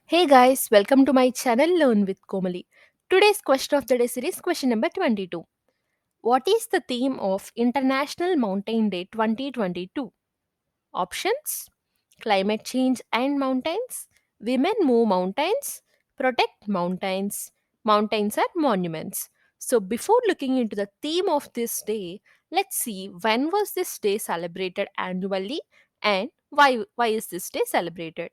Hey guys, welcome to my channel Learn with Komali. Today's question of the day series question number 22. What is the theme of International Mountain Day 2022? Options: climate change and mountains, women move mountains, protect mountains, mountains are monuments. So before looking into the theme of this day, let's see when was this day celebrated annually and why is this day celebrated.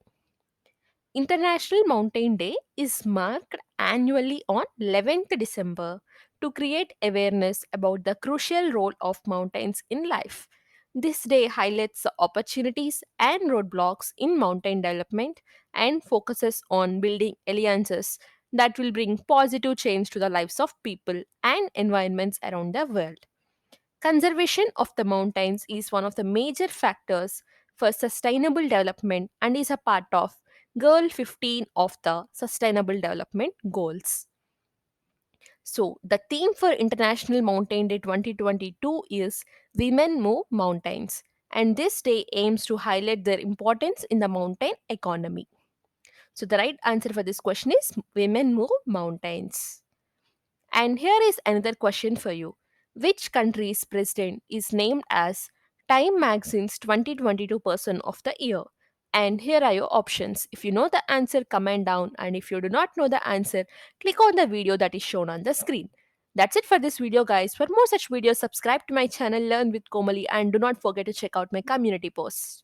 International Mountain Day is marked annually on 11th December to create awareness about the crucial role of mountains in life. This day highlights the opportunities and roadblocks in mountain development and focuses on building alliances that will bring positive change to the lives of people and environments around the world. Conservation of the mountains is one of the major factors for sustainable development and is a part of Goal 15 of the Sustainable Development Goals. So, the theme for International Mountain Day 2022 is Women Move Mountains, and this day aims to highlight their importance in the mountain economy. So, the right answer for this question is Women Move Mountains. And here is another question for you. Which country's president is named as Time Magazine's 2022 Person of the Year? And here are your options. If you know the answer, comment down. And if you do not know the answer, click on the video that is shown on the screen. That's it for this video, guys. For more such videos, subscribe to my channel Learn with Komali and do not forget to check out my community posts.